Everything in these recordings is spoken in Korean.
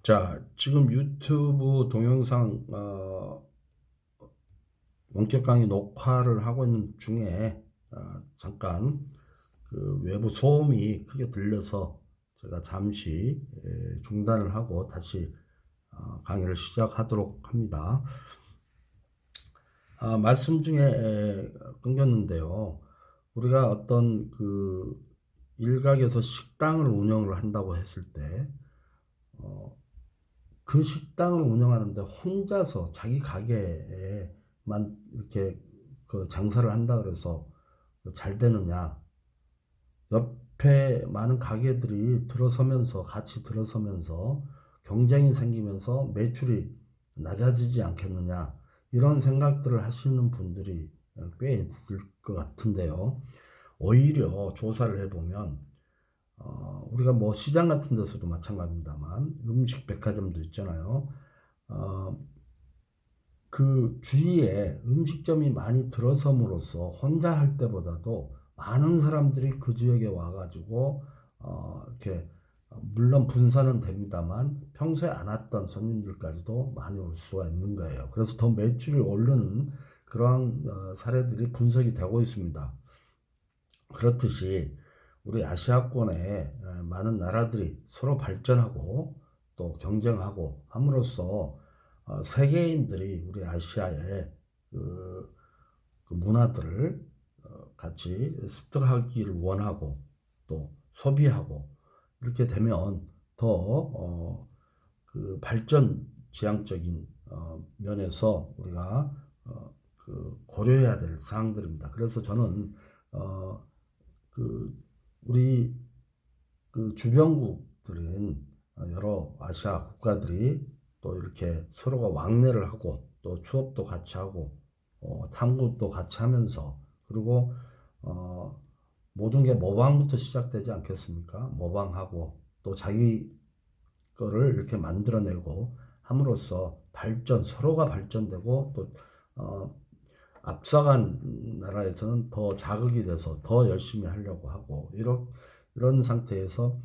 자, 지금 유튜브 동영상 원격 강의 녹화를 하고 있는 중에 잠깐 그 외부 소음이 크게 들려서 제가 잠시 중단을 하고 다시 강의를 시작하도록 합니다. 말씀 중에 끊겼는데요. 우리가 어떤 그 일각에서 식당을 운영을 한다고 했을 때 그 식당을 운영하는데 혼자서 자기 가게에만 이렇게 그 장사를 한다 그래서 잘 되느냐? 옆에 많은 가게들이 들어서면서 같이 들어서면서 경쟁이 생기면서 매출이 낮아지지 않겠느냐? 이런 생각들을 하시는 분들이 꽤 있을 것 같은데요. 오히려 조사를 해보면 우리가 뭐 시장 같은 데서도 마찬가지입니다만 음식 백화점도 있잖아요. 어, 그 주위에 음식점이 많이 들어섬으로써 혼자 할 때보다도 많은 사람들이 그 지역에 와가지고 이렇게 물론 분산은 됩니다만 평소에 안 왔던 손님들까지도 많이 올 수가 있는 거예요. 그래서 더 매출이 오르는 그러한 사례들이 분석이 되고 있습니다. 그렇듯이 우리 아시아권에 많은 나라들이 서로 발전하고 또 경쟁하고 함으로써 세계인들이 우리 아시아의 그 문화들을 같이 습득하기를 원하고 또 소비하고 이렇게 되면 더 그 발전 지향적인 면에서 우리가 그 고려해야 될 사항들입니다. 그래서 저는 그 우리 그 주변국들은 여러 아시아 국가들이 또 이렇게 서로가 왕래를 하고 또 추업도 같이 하고 탐구도 같이 하면서 그리고 어, 모든 게 모방부터 시작되지 않겠습니까? 모방하고 또 자기 거를 이렇게 만들어내고 함으로써 서로가 발전되고 또 앞서간 나라에서는 더 자극이 돼서 더 열심히 하려고 하고 이런 상태에서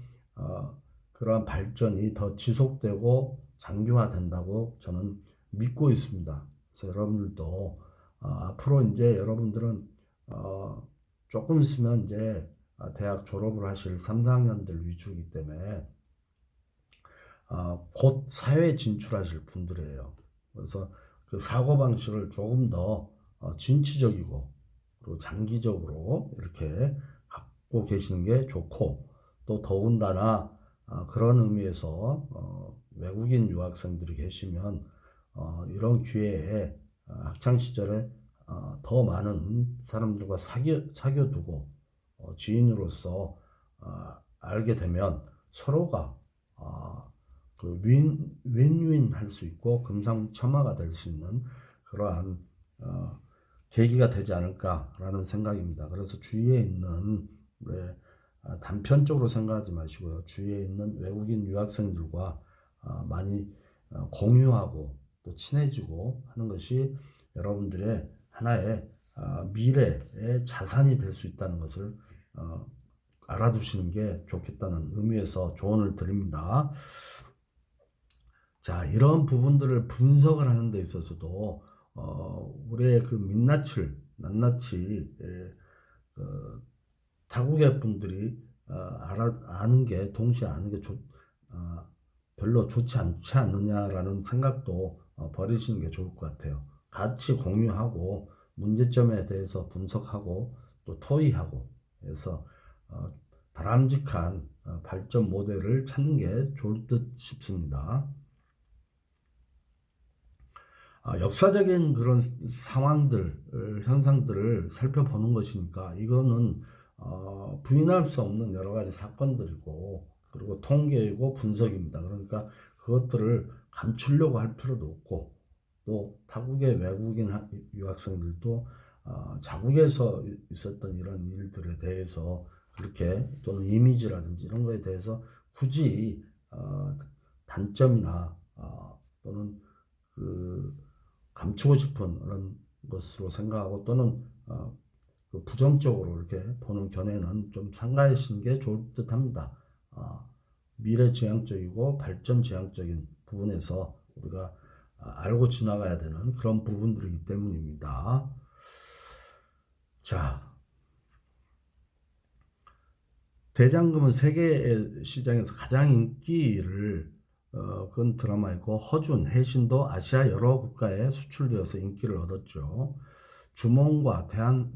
그러한 발전이 더 지속되고 장기화된다고 저는 믿고 있습니다. 그래서 여러분들도 앞으로 이제 여러분들은 조금 있으면 이제 대학 졸업을 하실 3, 4학년들 위주이기 때문에 곧 사회에 진출하실 분들이에요. 그래서 그 사고방식을 조금 더 진취적이고 그리고 장기적으로 이렇게 갖고 계시는 게 좋고 또 더군다나 그런 의미에서 외국인 유학생들이 계시면 이런 기회에 학창 시절에 더 많은 사람들과 사귀어두고 지인으로서 알게 되면 서로가 그 윈윈 할 수 있고 금상첨화가 될 수 있는 그러한 계기가 되지 않을까라는 생각입니다. 그래서 주위에 있는 단편적으로 생각하지 마시고요. 주위에 있는 외국인 유학생들과 많이 공유하고 또 친해지고 하는 것이 여러분들의 하나의 미래의 자산이 될 수 있다는 것을 알아두시는 게 좋겠다는 의미에서 조언을 드립니다. 자, 이런 부분들을 분석을 하는 데 있어서도 우리의 그 낱낱이 타국의 분들이 아는 게 동시에 아는 게 별로 좋지 않지 않느냐라는 생각도 버리시는 게 좋을 것 같아요. 같이 공유하고 문제점에 대해서 분석하고 또 토의하고 해서 바람직한 발전 모델을 찾는 게 좋을 듯 싶습니다. 역사적인 그런 상황들, 현상들을 살펴보는 것이니까 이거는 부인할 수 없는 여러 가지 사건들이고 그리고 통계이고 분석입니다. 그러니까 그것들을 감추려고 할 필요도 없고 또 타국의 외국인 유학생들도 자국에서 있었던 이런 일들에 대해서 그렇게 또는 이미지라든지 이런 거에 대해서 굳이 단점이나 또는 그 감추고 싶은 그런 것으로 생각하고 또는 그 부정적으로 이렇게 보는 견해는 좀 삼가하시는 게 좋을 듯합니다. 미래지향적이고 발전지향적인 부분에서 우리가 알고 지나가야 되는 그런 부분들이기 때문입니다. 자, 대장금은 세계 시장에서 가장 인기를 끈 드라마이고 허준, 해신도 아시아 여러 국가에 수출되어서 인기를 얻었죠. 주몽과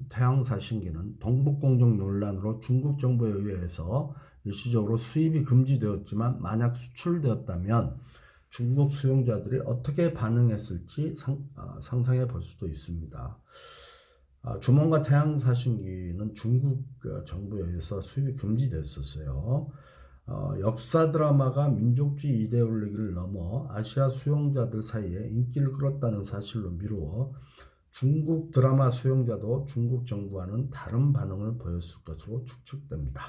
태양사신기는 동북공정 논란으로 중국 정부에 의해서 일시적으로 수입이 금지되었지만 만약 수출되었다면 중국 수용자들이 어떻게 반응했을지 상상해 볼 수도 있습니다. 주몽과 태양사신기는 중국 정부에 의해서 수입이 금지됐었어요. 역사 드라마가 민족주의 이데올로기를 넘어 아시아 수용자들 사이에 인기를 끌었다는 사실로 미루어 중국 드라마 수용자도 중국 정부와는 다른 반응을 보였을 것으로 추측됩니다.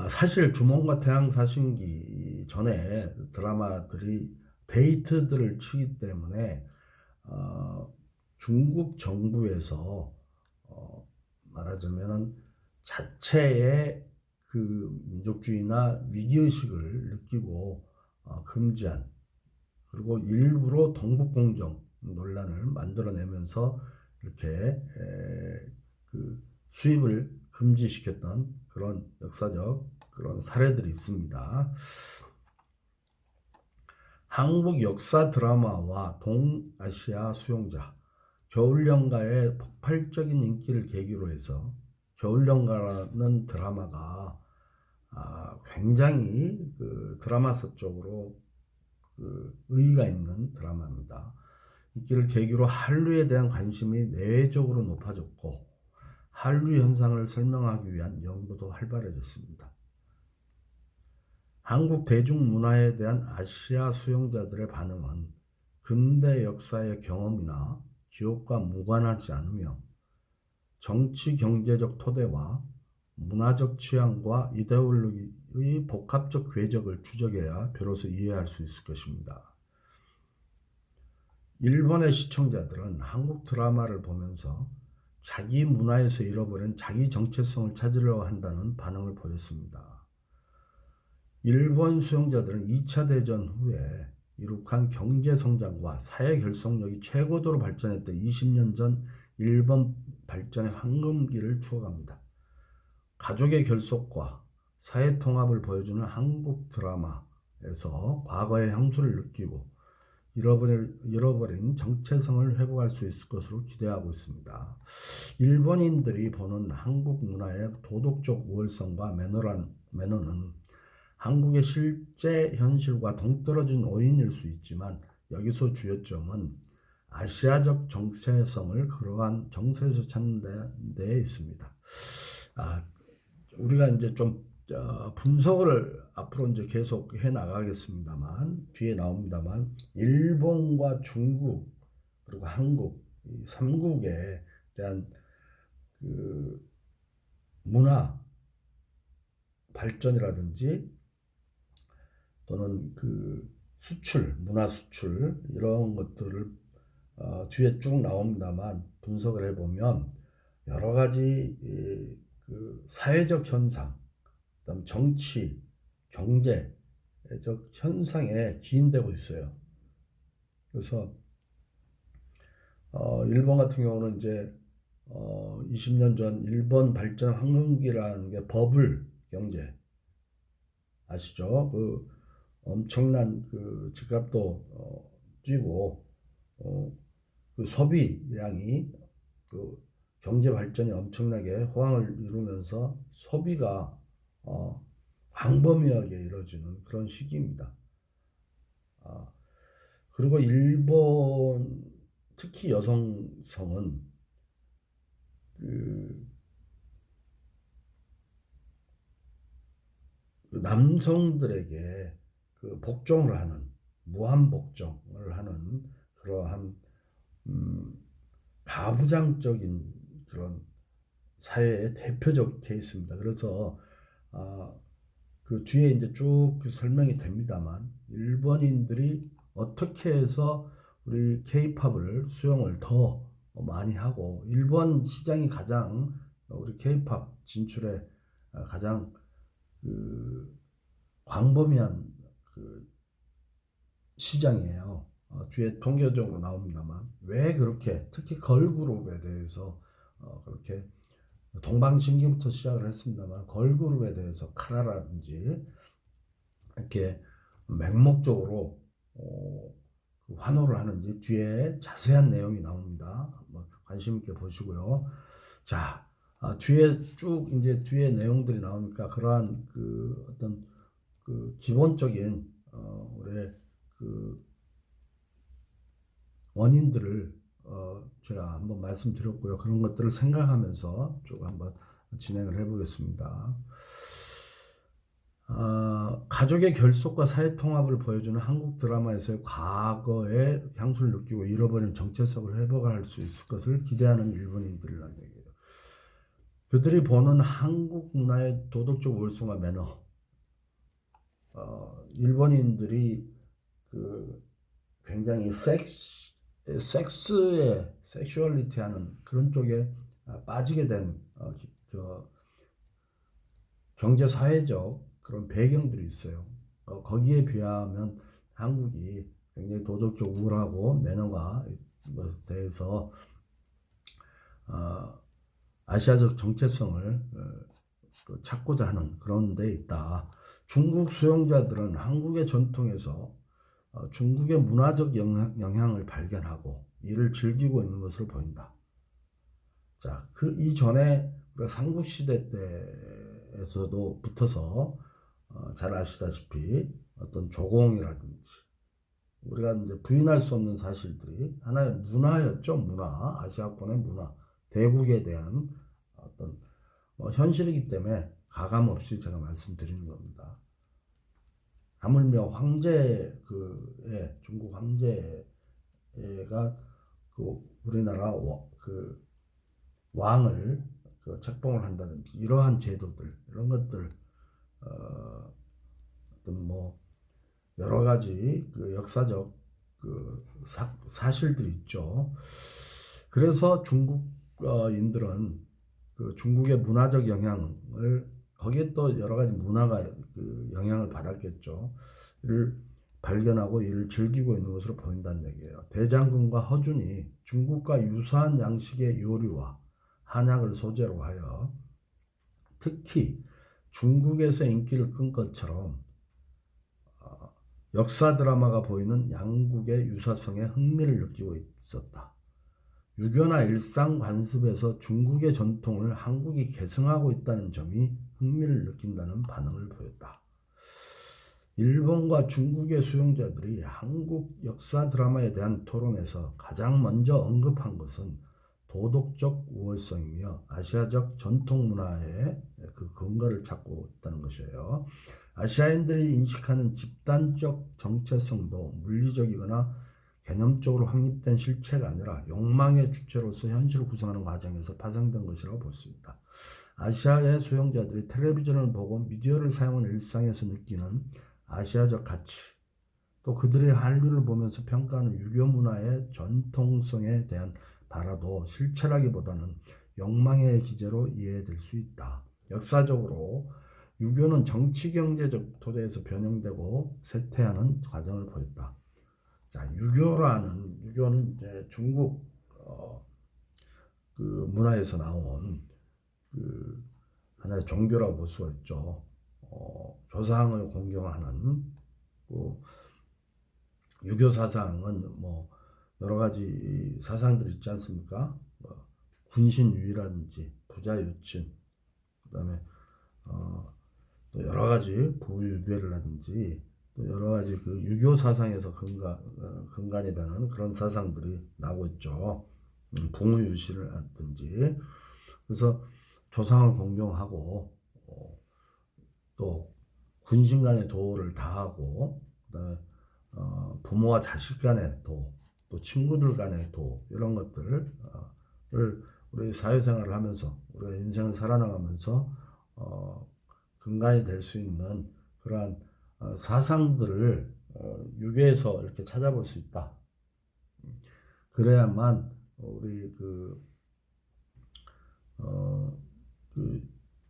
사실 주몽과 태양사신기 전에 드라마들이 데이트들을 치기 때문에 중국 정부에서 말하자면 자체의 그 민족주의나 위기의식을 느끼고 금지한, 그리고 일부러 동북공정 논란을 만들어내면서 이렇게 그 수입을 금지시켰던 그런 역사적 그런 사례들이 있습니다. 한국 역사 드라마와 동아시아 수용자, 겨울연가의 폭발적인 인기를 계기로 해서 겨울연가라는 드라마가 굉장히 그 드라마사 쪽으로 그 의의가 있는 드라마입니다. 인기를 계기로 한류에 대한 관심이 내외적으로 높아졌고 한류 현상을 설명하기 위한 연구도 활발해졌습니다. 한국 대중문화에 대한 아시아 수용자들의 반응은 근대 역사의 경험이나 기억과 무관하지 않으며 정치 경제적 토대와 문화적 취향과 이데올로기의 복합적 궤적을 추적해야 비로소 이해할 수 있을 것입니다. 일본의 시청자들은 한국 드라마를 보면서 자기 문화에서 잃어버린 자기 정체성을 찾으려 한다는 반응을 보였습니다. 일본 수용자들은 2차 대전 후에 이룩한 경제 성장과 사회 결속력이 최고도로 발전했던 20년 전 일본 발전의 황금기를 추억합니다. 가족의 결속과 사회 통합을 보여주는 한국 드라마에서 과거의 향수를 느끼고 잃어버린 정체성을 회복할 수 있을 것으로 기대하고 있습니다. 일본인들이 보는 한국 문화의 도덕적 우월성과 매너는 한국의 실제 현실과 동떨어진 오인일 수 있지만 여기서 주요점은 아시아적 정체성을 그러한 정서에서 찾는 데 있습니다. 우리가 이제 좀 분석을 앞으로 이제 계속 해 나가겠습니다만, 뒤에 나옵니다만, 일본과 중국 그리고 한국 이 3국에 대한 그 문화 발전이라든지 또는 그 수출, 문화 수출 이런 것들을 뒤에 쭉 나옵니다만 분석을 해보면 여러 가지 그 사회적 현상, 그다음 정치, 경제적 현상에 기인되고 있어요. 그래서 일본 같은 경우는 이제 20년 전 일본 발전 황금기라는 게 버블 경제 아시죠? 그 엄청난 그 집값도 뛰고 그 소비량이 그 경제 발전이 엄청나게 호황을 이루면서 소비가 광범위하게 이루어지는 그런 시기입니다. 그리고 일본 특히 여성성은 그 남성들에게 그 복종을 하는 무한 복종을 하는 그러한 가부장적인 그런 사회의 대표적 케이스입니다. 그래서 그 뒤에 이제 쭉 그 설명이 됩니다만 일본인들이 어떻게 해서 우리 K-팝을 수용을 더 많이 하고 일본 시장이 가장 우리 K-팝 진출에 가장 그 광범위한 그 시장이에요. 뒤에 통계적으로 나옵니다만 왜 그렇게 특히 걸그룹에 대해서 그렇게 동방신기부터 시작을 했습니다만 걸그룹에 대해서 카라라든지 이렇게 맹목적으로 환호를 하는지 뒤에 자세한 내용이 나옵니다. 한번 관심 있게 보시고요. 자, 뒤에 쭉 이제 뒤에 내용들이 나오니까 그러한 그 어떤 그 기본적인 우리 그 원인들을 제가 한번 말씀드렸고요. 그런 것들을 생각하면서 쭉 한번 진행을 해보겠습니다. 가족의 결속과 사회 통합을 보여주는 한국 드라마에서의 과거의 향수를 느끼고 잃어버린 정체성을 회복할 수 있을 것을 기대하는 일본인들이라는 얘기예요. 그들이 보는 한국 문화의 도덕적 우월성과 매너, 일본인들이 그 굉장히 섹스에 섹슈얼리티하는 그런 쪽에 빠지게 된 경제 사회적 그런 배경들이 있어요. 거기에 비하면 한국이 굉장히 도덕적 우월하고 매너가 대해서 아시아적 정체성을 찾고자 하는 그런 데 있다. 중국 수용자들은 한국의 전통에서 중국의 문화적 영향을 발견하고 이를 즐기고 있는 것으로 보인다. 자, 그 이전에 삼국시대 때에서도 붙어서 잘 아시다시피 어떤 조공이라든지 우리가 이제 부인할 수 없는 사실들이 하나의 문화였죠. 문화, 아시아권의 문화, 대국에 대한 어떤 현실이기 때문에 가감 없이 제가 말씀드리는 겁니다. 하물며 중국 황제가 그 우리나라 그 왕을 책봉을 한다든지 이러한 제도들 이런 것들 어떤 뭐 여러 가지 그 역사적 그 사실들이 있죠. 그래서 중국인들은 그 중국의 문화적 영향을 거기에 또 여러 가지 문화가 그 영향을 받았겠죠. 이를 발견하고 이를 즐기고 있는 것으로 보인다는 얘기예요. 대장금과 허준이 중국과 유사한 양식의 요리와 한약을 소재로 하여 특히 중국에서 인기를 끈 것처럼 역사 드라마가 보이는 양국의 유사성에 흥미를 느끼고 있었다. 유교나 일상 관습에서 중국의 전통을 한국이 계승하고 있다는 점이 흥미를 느낀다는 반응을 보였다. 일본과 중국의 수용자들이 한국 역사 드라마에 대한 토론에서 가장 먼저 언급한 것은 도덕적 우월성이며 아시아적 전통 문화의 그 근거를 찾고 있다는 것이에요. 아시아인들이 인식하는 집단적 정체성도 물리적이거나 개념적으로 확립된 실체가 아니라 욕망의 주체로서 현실을 구성하는 과정에서 파생된 것이라고 볼 수 있다. 아시아의 수용자들이 텔레비전을 보고 미디어를 사용하는 일상에서 느끼는 아시아적 가치, 또 그들의 한류를 보면서 평가하는 유교 문화의 전통성에 대한 발화도 실체라기보다는 욕망의 기제로 이해될 수 있다. 역사적으로 유교는 정치 경제적 토대에서 변형되고 쇠퇴하는 과정을 보였다. 자, 유교는 이제 중국 그 문화에서 나온 그 하나의 종교라고 볼 수가 있죠. 조상을 공경하는 그 유교 사상은 뭐 여러 가지 사상들이 있지 않습니까? 군신유의라든지 부자유친, 그다음에 또 여러 가지 부유배를라든지 또 여러 가지 그 유교 사상에서 근간이 되는 그런 사상들이 나오고 있죠. 부무유시를 하든지 그래서 조상을 공경하고 또 군신 간의 도를 다하고 그다음에 부모와 자식 간의 도, 또 친구들 간의 도 이런 것들을 우리 사회생활을 하면서 우리가 인생을 살아나가면서 근간이 될 수 있는 그러한 사상들을 유교에서 이렇게 찾아볼 수 있다. 그래야만 우리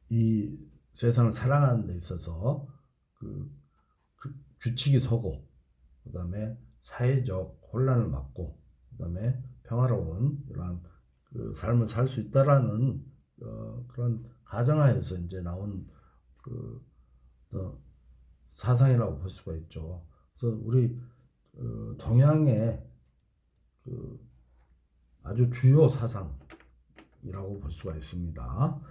이 세상을 살아가는 데 있어서 그 규칙이 서고, 그다음에 사회적 혼란을 막고, 그다음에 평화로운 이러한 그 삶을 살 수 있다라는 그런 가정하에서 이제 나온 그 사상이라고 볼 수가 있죠. 그래서 우리 동양의 그 아주 주요 사상이라고 볼 수가 있습니다.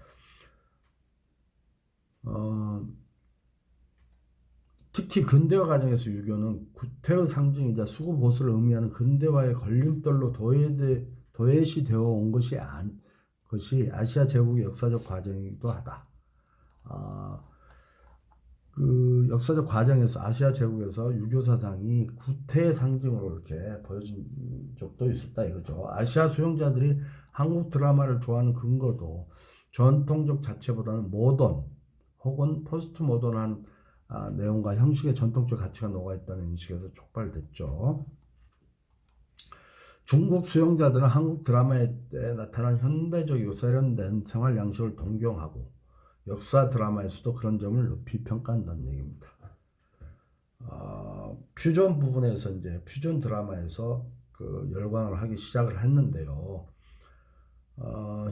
특히 근대화 과정에서 유교는 구태의 상징이자 수고보수를 의미하는 근대화의 걸림돌로 도외시 되어 온 것이 아시아 제국의 역사적 과정이기도 하다. 그 역사적 과정에서 아시아 제국에서 유교 사상이 구태의 상징으로 이렇게 보여진 적도 있었다 이거죠. 아시아 수용자들이 한국 드라마를 좋아하는 근거도 전통적 자체보다는 모던 혹은 포스트 모던한 내용과 형식의 전통적 가치가 녹아있다는 인식에서 촉발됐죠. 중국 수용자들은 한국 드라마에 나타난 현대적이고 세련된 생활 양식을 동경하고 역사 드라마에서도 그런 점을 높이 평가한다는 얘기입니다. 퓨전 부분에서 이제 퓨전 드라마에서 그 열광을 하기 시작을 했는데요.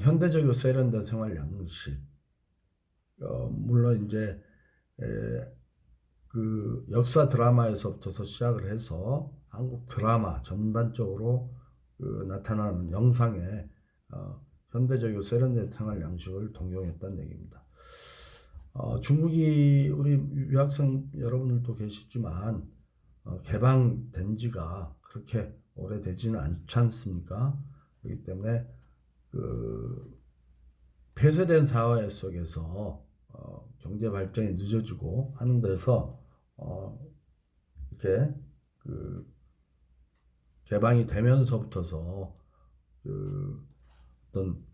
현대적이고 세련된 생활 양식, 물론 이제 그 역사 드라마에서부터 시작을 해서 한국 드라마 전반적으로 그 나타나는 영상에 현대적이고 세련된 생활 양식을 동경했다는 얘기입니다. 중국이 우리 유학생 여러분들도 계시지만 개방된 지가 그렇게 오래되지는 않지 않습니까? 그렇기 때문에 그 폐쇄된 사회 속에서 경제 발전이 늦어지고 하는 데서 이렇게 그 개방이 되면서부터서 그 어떤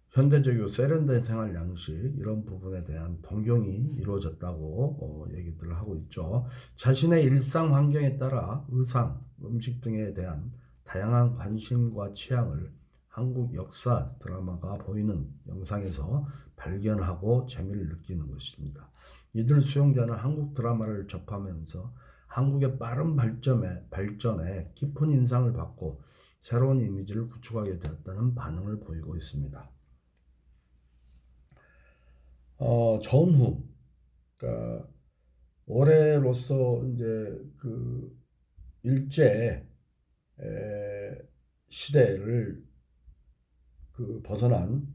현대적이고 세련된 생활 양식 이런 부분에 대한 동경이 이루어졌다고 얘기들을 하고 있죠. 자신의 일상 환경에 따라 의상, 음식 등에 대한 다양한 관심과 취향을 한국 역사 드라마가 보이는 영상에서 발견하고 재미를 느끼는 것입니다. 이들 수용자는 한국 드라마를 접하면서 한국의 빠른 발전에 깊은 인상을 받고 새로운 이미지를 구축하게 되었다는 반응을 보이고 있습니다. 전후, 그러니까 올해로서 이제 그 일제 시대를 그 벗어난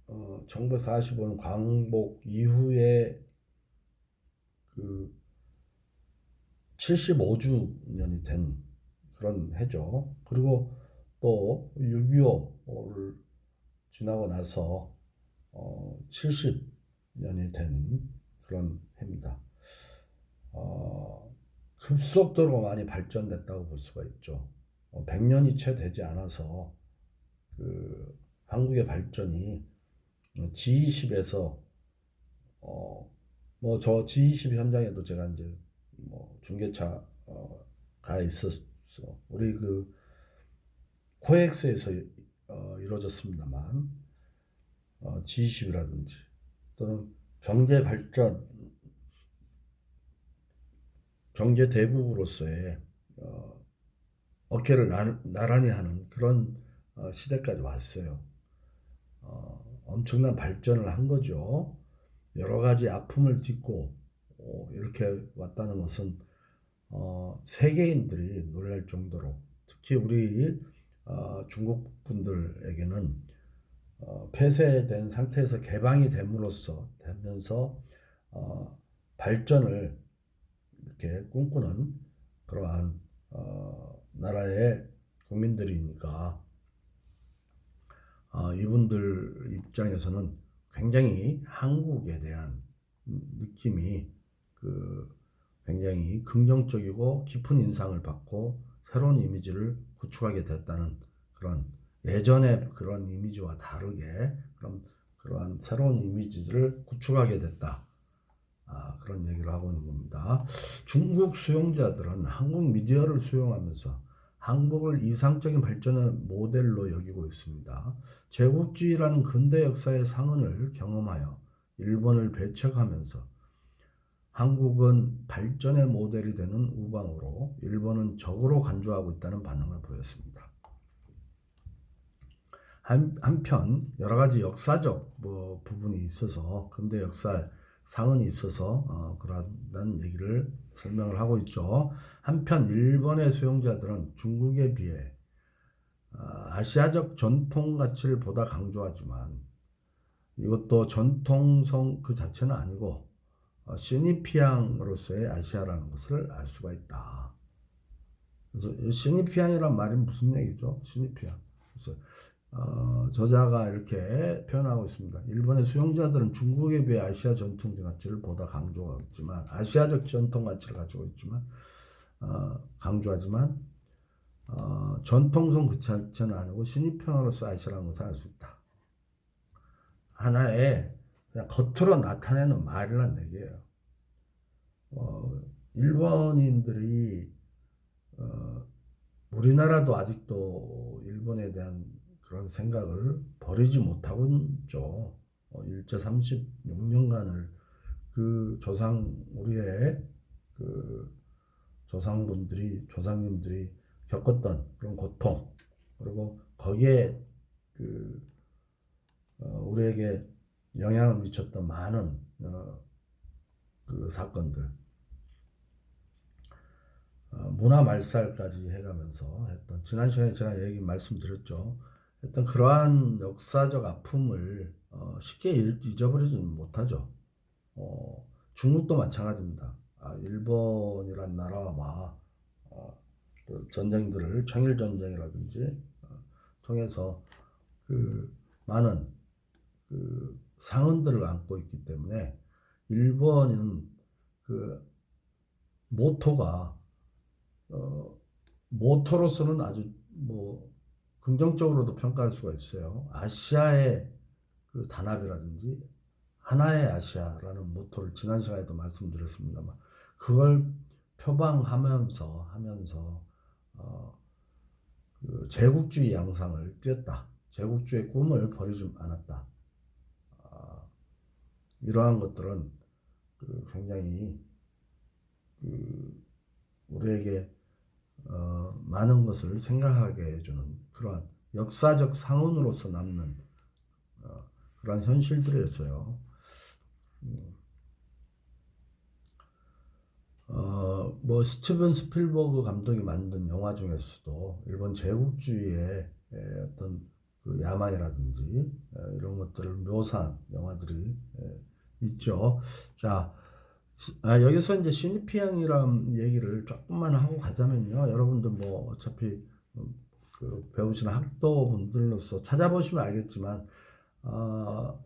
1945년 광복 이후에 그 75주년이 된 그런 해죠. 그리고 또 6.25를 지나고 나서 70년이 된 그런 해입니다. 급속도로 많이 발전됐다고 볼 수가 있죠. 100년이 채 되지 않아서 그 한국의 발전이 G20에서 뭐 저 G20 현장에도 제가 이제 뭐 중계차 가 있었어. 우리 그 코엑스에서 이루어졌습니다만 G20이라든지 또는 경제 발전, 경제 대국으로서의 어깨를 나란히 하는 그런 시대까지 왔어요. 엄청난 발전을 한 거죠. 여러 가지 아픔을 딛고 이렇게 왔다는 것은 세계인들이 놀랄 정도로, 특히 우리 중국 분들에게는 폐쇄된 상태에서 개방이 되면서 발전을 이렇게 꿈꾸는 그러한 나라의 국민들이니까 이분들 입장에서는 굉장히 한국에 대한 느낌이 굉장히 긍정적이고 깊은 인상을 받고 새로운 이미지를 구축하게 됐다는 그런 예전의 그런 이미지와 다르게 그러한 새로운 이미지를 구축하게 됐다. 그런 얘기를 하고 있는 겁니다. 중국 수용자들은 한국 미디어를 수용하면서 한국을 이상적인 발전의 모델로 여기고 있습니다. 제국주의라는 근대 역사의 상흔을 경험하여 일본을 배척하면서 한국은 발전의 모델이 되는 우방으로 일본은 적으로 간주하고 있다는 반응을 보였습니다. 한편 여러 가지 역사적 부분이 있어서 근대 역사 상흔이 있어서 그러한 얘기를 설명을 하고 있죠. 한편 일본의 수용자들은 중국에 비해 아시아적 전통 가치를 보다 강조하지만 이것도 전통성 그 자체는 아니고 시니피앙으로서의 아시아라는 것을 알 수가 있다. 그래서 시니피앙이란 말이 무슨 얘기죠? 시니피앙. 그래서 저자가 이렇게 표현하고 있습니다. 일본의 수용자들은 중국에 비해 아시아 전통 가치를 보다 강조하지만 아시아적 전통 가치를 가지고 있지만 강조하지만 전통성 그 자체는 아니고 시니피앙으로서 아시아라는 것을 알 수 있다. 하나의 그냥 겉으로 나타내는 말이란 얘기예요. 일본인들이 우리나라도 아직도 일본에 대한 그런 생각을 버리지 못하고 있죠. 일제 36년간을 그 우리의 그 조상님들이 겪었던 그런 고통, 그리고 거기에 우리에게 영향을 미쳤던 많은 그 사건들, 문화 말살까지 해가면서 했던, 지난 시간에 제가 말씀드렸죠. 했던 그러한 역사적 아픔을 쉽게 잊어버리지는 못하죠. 중국도 마찬가지입니다. 일본이란 나라와 전쟁들을 청일 전쟁이라든지 통해서 그 많은 그 상흔들을 안고 있기 때문에 일본은 그 모토로서는 아주 긍정적으로도 평가할 수가 있어요. 아시아의 그 단합이라든지 하나의 아시아라는 모토를 지난 시간에도 말씀드렸습니다만 그걸 표방하면서 그 제국주의 양상을 띄었다. 제국주의 꿈을 버리지 않았다. 이러한 것들은 굉장히 우리에게 많은 것을 생각하게 해주는 그러한 역사적 상흔으로서 남는 그런 현실들이었어요. 스티븐 스필버그 감독이 만든 영화 중에서도 일본 제국주의의 어떤 그 야망이라든지 이런 것들을 묘사한 영화들이 있죠. 자, 여기서 이제 시니피앙이란 얘기를 조금만 하고 가자면요. 여러분들 어차피 그 배우시는 학도분들로서 찾아보시면 알겠지만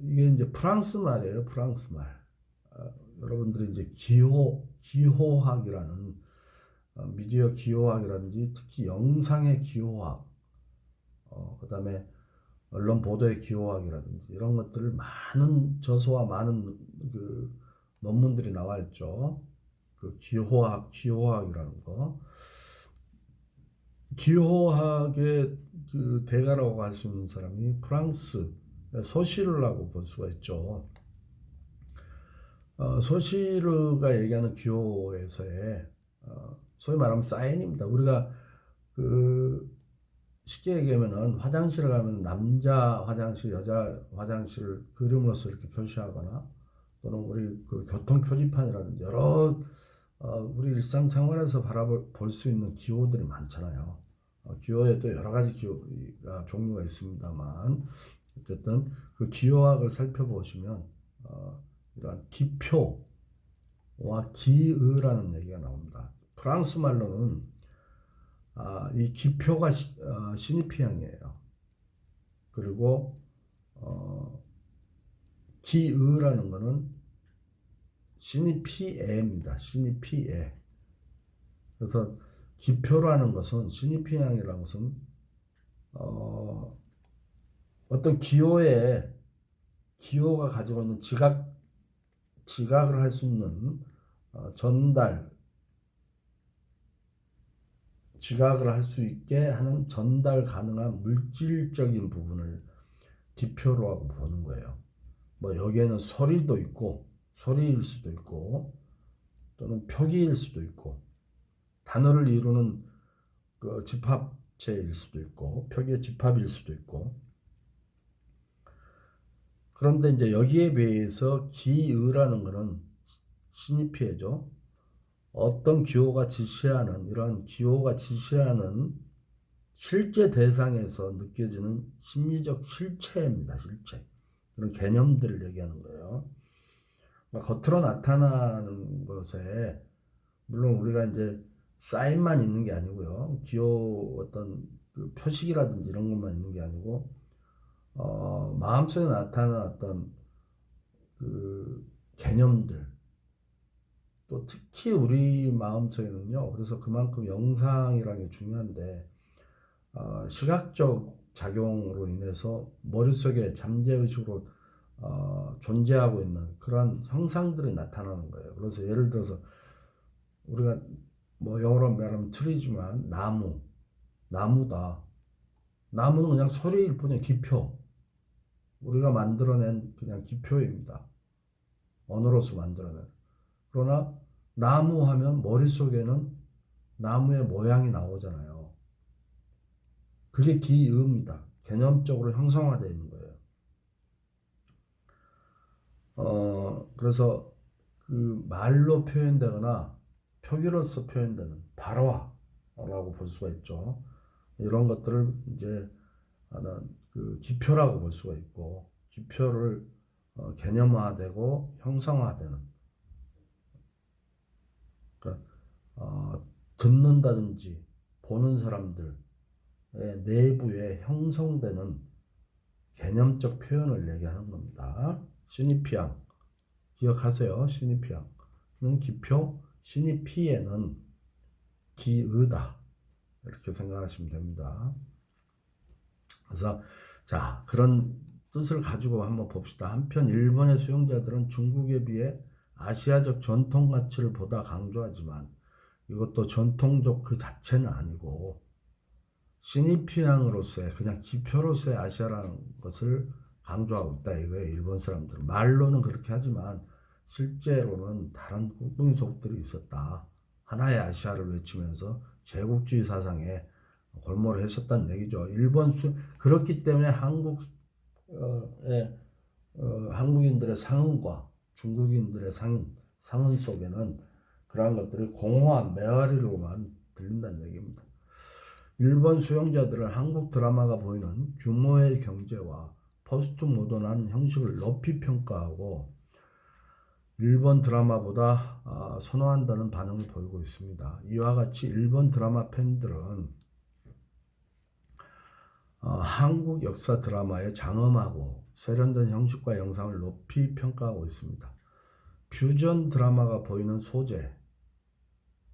이게 이제 프랑스 말이에요. 프랑스 말. 여러분들이 이제 기호학이라는 미디어 기호학이라든지 특히 영상의 기호학, 그다음에 언론 보도의 기호학이라든지 이런 것들을 많은 저서와 많은 그 논문들이 나와 있죠. 그 기호학이라는 거. 기호학의 그 대가라고 할 수 있는 사람이 프랑스 소시르라고 볼 수가 있죠. 소시르가 얘기하는 기호에서의 소위 말하면 사인입니다. 우리가 그 쉽게 얘기하면은 화장실을 가면 남자 화장실, 여자 화장실을 그림으로써 이렇게 표시하거나 또는 우리 그 교통 표지판이라든지 여러 우리 일상생활에서 바라볼 수 있는 기호들이 많잖아요. 기호에도 여러 가지 기호가 종류가 있습니다만 어쨌든 그 기호학을 살펴보시면 이런 기표와 기의라는 얘기가 나옵니다. 프랑스 말로는 이 기표가 시니피앙이에요. 그리고 기의라는 것은 시니피에입니다. 시니피에. 그래서 기표라는 것은 시니피앙이라는 것은 어떤 기호가 가지고 있는 지각을 할 수 있는 지각을 할 수 있게 하는 전달 가능한 물질적인 부분을 기표로 하고 보는 거예요. 뭐 여기에는 소리도 있고 소리일 수도 있고 또는 표기일 수도 있고 단어를 이루는 그 집합체일 수도 있고 표기의 집합일 수도 있고 그런데 이제 여기에 비해서 기의라는 것은 시니피해죠. 어떤 기호가 지시하는 이런 기호가 지시하는 실제 대상에서 느껴지는 심리적 실체입니다. 실체. 그런 개념들을 얘기하는 거예요. 겉으로 나타나는 것에 물론 우리가 이제 사인만 있는 게 아니고요. 기호 어떤 그 표식이라든지 이런 것만 있는 게 아니고 마음속에 나타나는 어떤 그 개념들 또 특히 우리 마음속에는요. 그래서 그만큼 영상이라는 게 중요한데 시각적 작용으로 인해서 머릿속에 잠재의식으로 존재하고 있는 그런 형상들이 나타나는 거예요. 그래서 예를 들어서 우리가 뭐 영어로 말하면 트리지만 나무다. 나무는 그냥 소리일 뿐이에요. 기표. 우리가 만들어낸 그냥 기표입니다. 언어로서 만들어낸. 그러나 나무 하면 머릿속에는 나무의 모양이 나오잖아요. 그게 기의입니다. 개념적으로 형성화되어 있는 거예요. 그래서 그 말로 표현되거나 표기로서 표현되는 발화라고 볼 수가 있죠. 이런 것들을 이제 하나 그 기표라고 볼 수가 있고 기표를 개념화되고 형성화되는 그러니까 듣는다든지 보는 사람들의 내부에 형성되는 개념적 표현을 얘기하는 겁니다. 시니피앙 기억하세요. 시니피앙은 기표, 시니피에는 기의다 이렇게 생각하시면 됩니다. 그래서 자 그런 뜻을 가지고 한번 봅시다. 한편 일본의 수용자들은 중국에 비해 아시아적 전통 가치를 보다 강조하지만 이것도 전통적 그 자체는 아니고 시니피앙으로서의 그냥 기표로서의 아시아라는 것을 강조하고 있다 이거예요. 일본 사람들은 말로는 그렇게 하지만 실제로는 다른 꿍꿍이 속들이 있었다. 하나의 아시아를 외치면서 제국주의 사상에 골몰을 했었다는 얘기죠. 그렇기 때문에 한국인들의 상흔과 중국인들의 상흔 속에는 그러한 것들이 공허한 메아리로만 들린다는 얘기입니다. 일본 수용자들은 한국 드라마가 보이는 규모의 경제와 포스트 모던한 형식을 높이 평가하고 일본 드라마보다 선호한다는 반응을 보이고 있습니다. 이와 같이 일본 드라마 팬들은 한국 역사 드라마의 장엄하고 세련된 형식과 영상을 높이 평가하고 있습니다. 퓨전 드라마가 보이는 소재,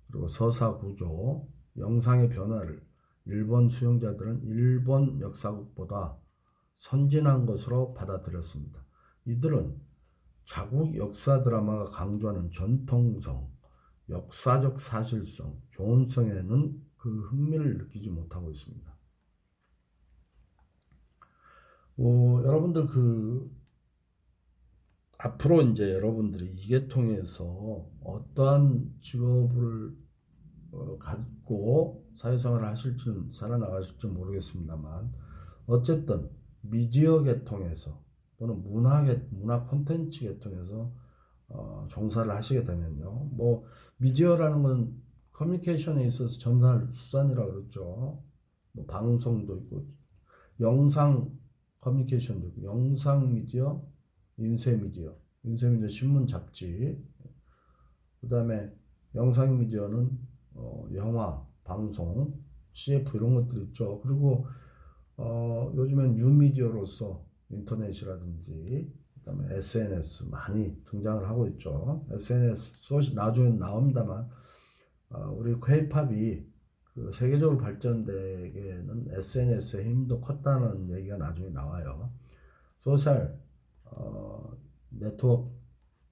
그리고 서사 구조, 영상의 변화를 일본 수용자들은 일본 역사극보다 선진한 것으로 받아들였습니다. 이들은 자국 역사 드라마가 강조하는 전통성, 역사적 사실성, 교훈성에는 그 흥미를 느끼지 못하고 있습니다. 여러분들 앞으로 이제 여러분들이 이 계통에서 어떠한 직업을 갖고 사회생활을 하실지는 살아나가실지 모르겠습니다만 어쨌든 미디어 계통에서 또는 문화 콘텐츠 계통에서 종사를 하시게 되면요. 뭐 미디어라는 건 커뮤니케이션에 있어서 전달수단이라고 그러죠. 뭐 방송도 있고 영상 커뮤니케이션도 있고 영상 미디어, 인쇄 미디어 신문 잡지 그 다음에 영상 미디어는 영화, 방송, CF 이런 것들 있죠. 그리고 요즘엔 뉴미디어로서 인터넷이라든지 그다음에 SNS 많이 등장을 하고 있죠. SNS 소식 나중에 나옵니다만 우리 K-팝이 그 세계적으로 발전되기에는 SNS의 힘도 컸다는 얘기가 나중에 나와요. 소셜 네트워크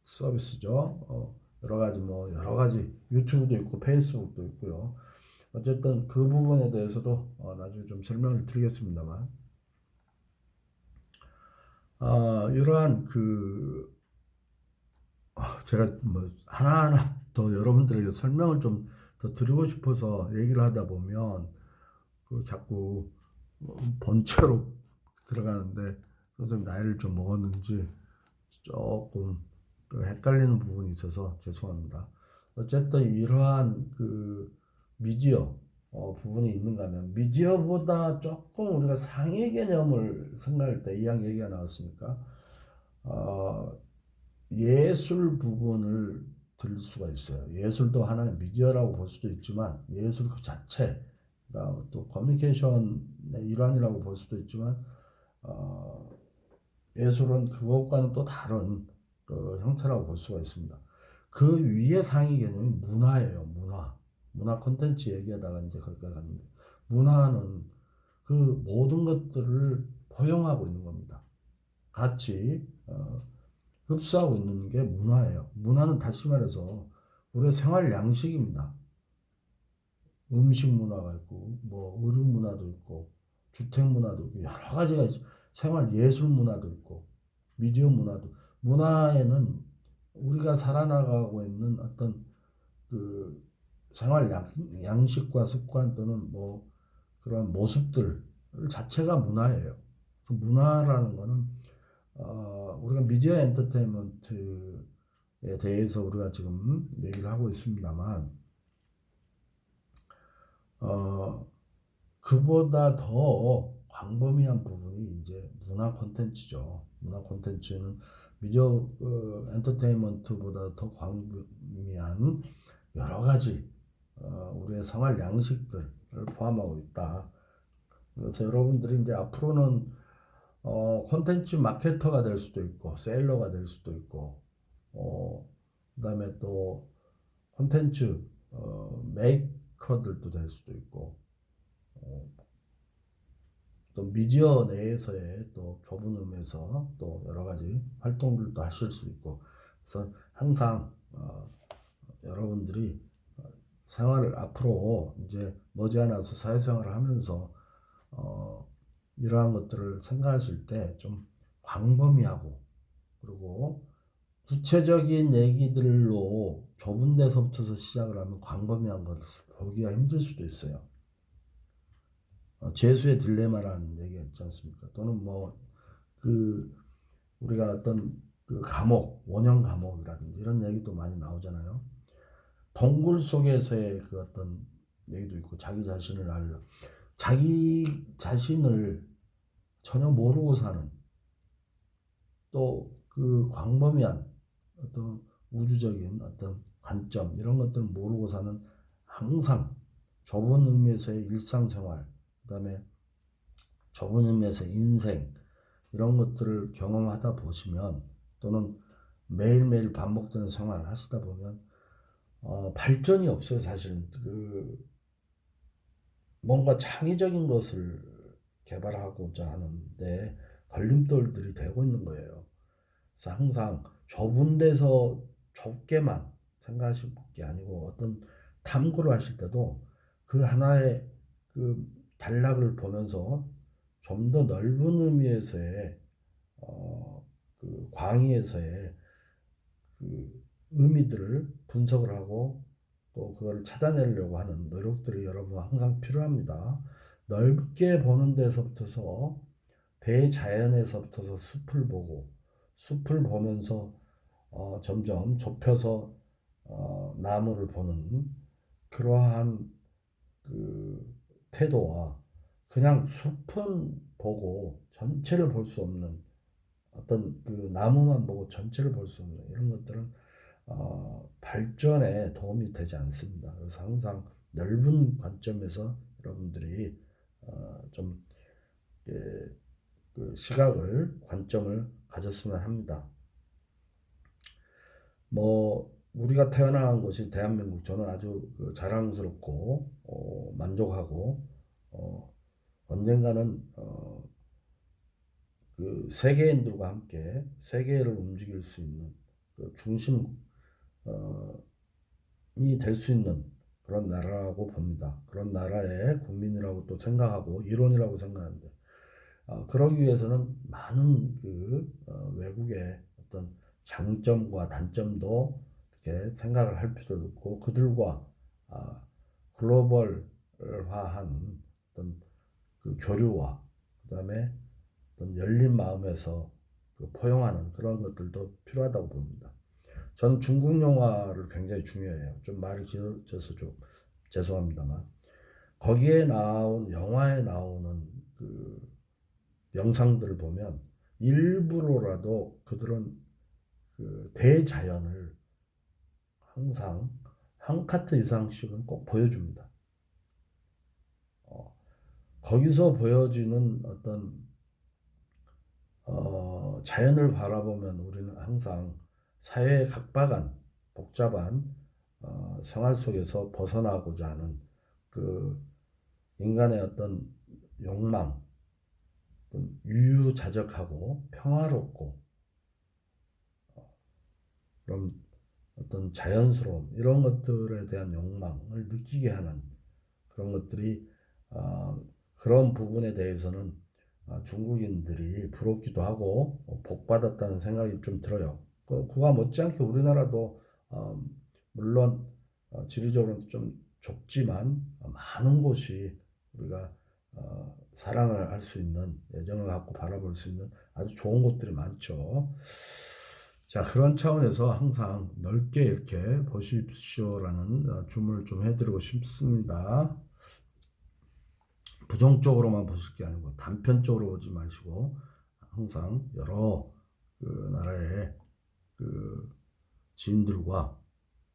서비스죠. 여러 가지 유튜브도 있고 페이스북도 있고요. 어쨌든 그 부분에 대해서도 나중에 좀 설명을 드리겠습니다만 이러한 제가 뭐 하나하나 더 여러분들에게 설명을 좀 더 드리고 싶어서 얘기를 하다 보면 자꾸 본체로 들어가는데, 선생님 나이를 좀 먹었는지 조금 헷갈리는 부분이 있어서 죄송합니다. 어쨌든 이러한 미디어 부분이 있는가 하면, 미디어보다 조금 우리가 상위 개념을 생각할 때 이왕 얘기가 나왔으니까 예술 부분을 들 수가 있어요. 예술도 하나의 미디어라고 볼 수도 있지만, 예술 그 자체가 또 커뮤니케이션의 일환이라고 볼 수도 있지만, 예술은 그것과는 또 다른 형태라고 볼 수가 있습니다. 그 위에 상위 개념이 문화예요. 문화 콘텐츠 얘기하다가 이제 거기까지 갔는데, 문화는 그 모든 것들을 포용하고 있는 겁니다. 같이 흡수하고 있는 게 문화예요. 문화는 다시 말해서 우리의 생활 양식입니다. 음식 문화가 있고, 뭐 의류 문화도 있고, 주택 문화도 있고, 여러 가지가 있어. 생활 예술 문화도 있고, 미디어 문화도. 문화에는 우리가 살아나가고 있는 어떤 생활 양식과 습관 또는 뭐 그런 모습들 자체가 문화예요. 그 문화라는 거는 우리가 미디어 엔터테인먼트에 대해서 우리가 지금 얘기를 하고 있습니다만, 그보다 더 광범위한 부분이 이제 문화 콘텐츠죠. 문화 콘텐츠는 미디어 엔터테인먼트보다 더 광범위한 여러 가지 우리의 생활 양식들을 포함하고 있다. 그래서 여러분들이 이제 앞으로는 콘텐츠 마케터가 될 수도 있고, 셀러가 될 수도 있고, 그다음에 또 콘텐츠 메이커들도 될 수도 있고, 또 미디어 내에서의 또 좁은 의미에서 또 여러 가지 활동들도 하실 수 있고, 그래서 항상 여러분들이 생활을 앞으로 이제 머지않아서 사회생활을 하면서 이러한 것들을 생각하실 때 좀 광범위하고, 그리고 구체적인 얘기들로 좁은 데서부터 시작을 하면 광범위한 것을 보기가 힘들 수도 있어요. 죄수의 딜레마라는 얘기가 있지 않습니까? 또는 우리가 어떤 원형 감옥이라든지 이런 얘기도 많이 나오잖아요. 동굴 속에서의 어떤 얘기도 있고, 자기 자신을 전혀 모르고 사는, 또 광범위한 어떤 우주적인 어떤 관점, 이런 것들을 모르고 사는, 항상 좁은 의미에서의 일상생활, 그다음에 좁은 의미에서 인생, 이런 것들을 경험하다 보시면, 또는 매일매일 반복되는 생활을 하시다 보면 발전이 없어요. 사실은 뭔가 창의적인 것을 개발하고자 하는데 걸림돌들이 되고 있는 거예요. 그래서 항상 좁은 데서 좁게만 생각하실 게 아니고, 어떤 탐구를 하실 때도 그 하나의 단락을 보면서 좀 더 넓은 의미에서의 광의에서의 의미들을 분석을 하고, 또 그걸 찾아내려고 하는 노력들이 여러분 항상 필요합니다. 넓게 보는 데서부터서, 대자연에서부터서 숲을 보고, 숲을 보면서 점점 좁혀서 나무를 보는 그러한 태도와, 그냥 숲은 보고 전체를 볼 수 없는, 어떤 나무만 보고 전체를 볼 수 없는 이런 것들은 발전에 도움이 되지 않습니다. 그래서 항상 넓은 관점에서 여러분들이 좀 관점을 가졌으면 합니다. 우리가 태어난 곳이 대한민국, 저는 아주 자랑스럽고 만족하고, 언젠가는 세계인들과 함께 세계를 움직일 수 있는 중심이 될 수 있는 그런 나라라고 봅니다. 그런 나라의 국민이라고 또 생각하고, 이론이라고 생각하는데, 그러기 위해서는 많은 외국의 어떤 장점과 단점도 이렇게 생각을 할 필요도 있고 그들과 글로벌화한 어떤 그 교류와 그다음에 어떤 열린 마음에서 포용하는 그런 것들도 필요하다고 봅니다. 저는 중국 영화를 굉장히 중요해요. 좀 말이 길어져서 좀 죄송합니다만 거기에 나온 영화에 나오는 영상들을 보면 일부러라도 그들은 대자연을 항상 한 카트 이상씩은 꼭 보여줍니다. 거기서 보여지는 어떤 자연을 바라보면 우리는 항상 사회의 각박한 복잡한 생활 속에서 벗어나고자 하는 그 인간의 어떤 욕망, 유유자적하고 평화롭고 그런 어떤 자연스러움 이런 것들에 대한 욕망을 느끼게 하는 그런 것들이 그런 부분에 대해서는 중국인들이 부럽기도 하고 복받았다는 생각이 좀 들어요. 그와 못지않게 우리나라도 물론 지리적으로는 좀 좁지만 많은 곳이 우리가 사랑을 할 수 있는 애정을 갖고 바라볼 수 있는 아주 좋은 곳들이 많죠. 자, 그런 차원에서 항상 넓게 이렇게 보십시오라는 주문을 좀 해드리고 싶습니다. 부정적으로만 보실 게 아니고 단편적으로 보지 마시고 항상 여러 나라의 지인들과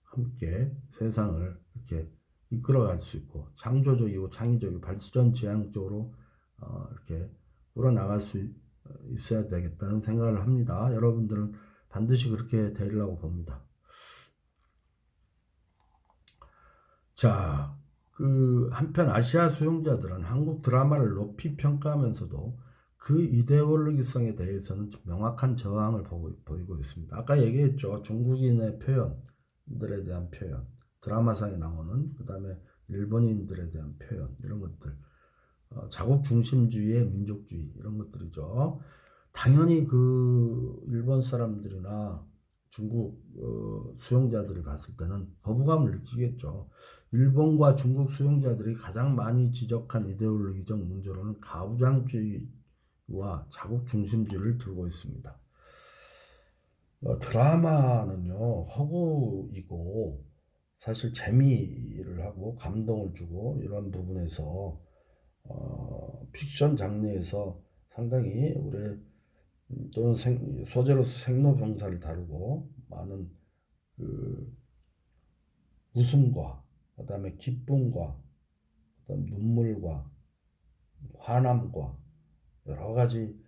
함께 세상을 이렇게 이끌어갈 수 있고 창조적이고 창의적이고 발전 지향적으로 이렇게 끌어나갈 수 있어야 되겠다는 생각을 합니다. 여러분들은 반드시 그렇게 되리라고 봅니다. 자, 한편 아시아 수용자들은 한국 드라마를 높이 평가하면서도 그 이데올로기성에 대해서는 좀 명확한 저항을 보이고 있습니다. 아까 얘기했죠. 중국인의 표현들에 대한 표현, 드라마상에 나오는 그 다음에 일본인들에 대한 표현 이런 것들, 자국 중심주의의 민족주의 이런 것들이죠. 당연히 일본 사람들이나 중국 수용자들이 봤을 때는 거부감을 느끼겠죠. 일본과 중국 수용자들이 가장 많이 지적한 이데올로기적 문제로는 가부장주의와 자국 중심주의를 들고 있습니다. 드라마는요 허구이고 사실 재미를 하고 감동을 주고 이런 부분에서 픽션 장르에서 상당히 우리 또는 소재로서 생로병사를 다루고 많은 웃음과 그다음에 기쁨과 그다음 눈물과 화남과 여러 가지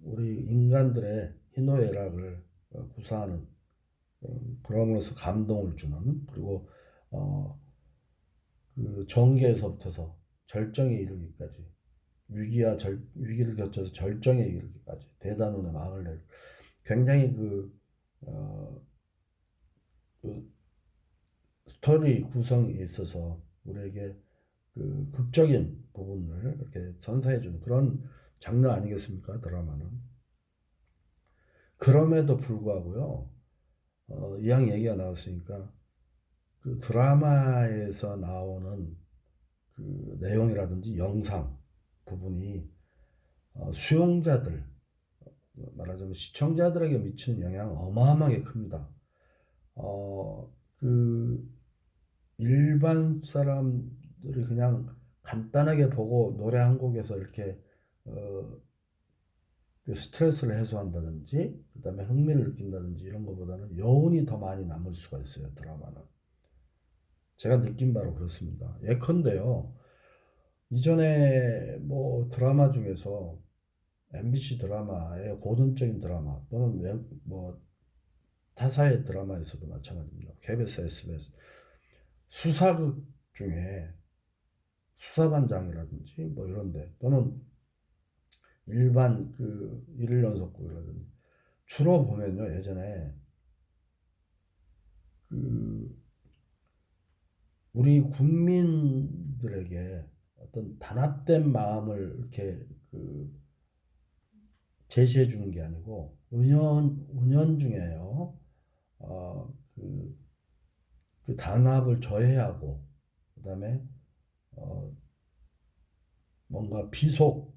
우리 인간들의 희노애락을 구사하는 그럼으로써 감동을 주는 그리고 전개에서부터서 절정에 이르기까지 위기를 거쳐서 절정에 이르기까지 대단원의 망을 내고 굉장히 스토리 구성에 있어서 우리에게 극적인 부분을 이렇게 선사해주는 그런 장르 아니겠습니까? 드라마는. 그럼에도 불구하고요, 이왕 얘기가 나왔으니까 드라마에서 나오는 내용이라든지 영상 부분이 수용자들 말하자면 시청자들에게 미치는 영향은 어마어마하게 큽니다. 일반 사람들이 그냥 간단하게 보고 노래 한 곡에서 이렇게 스트레스를 해소한다든지 그 다음에 흥미를 느낀다든지 이런 것보다는 여운이 더 많이 남을 수가 있어요. 드라마는. 제가 느낀 바로 그렇습니다. 예컨대요. 이전에 드라마 중에서 MBC 드라마의 고전적인 드라마 또는 타사의 드라마에서도 마찬가지입니다. KBS, SBS 수사극 중에 수사반장이라든지 이런데 또는 일반 일일 연속극이라든지 주로 보면요 예전에 우리 국민들에게 어떤 단합된 마음을 이렇게 제시해 주는 게 아니고 은연중에요. 어, 그, 그 단합을 저해하고 그다음에 뭔가 비속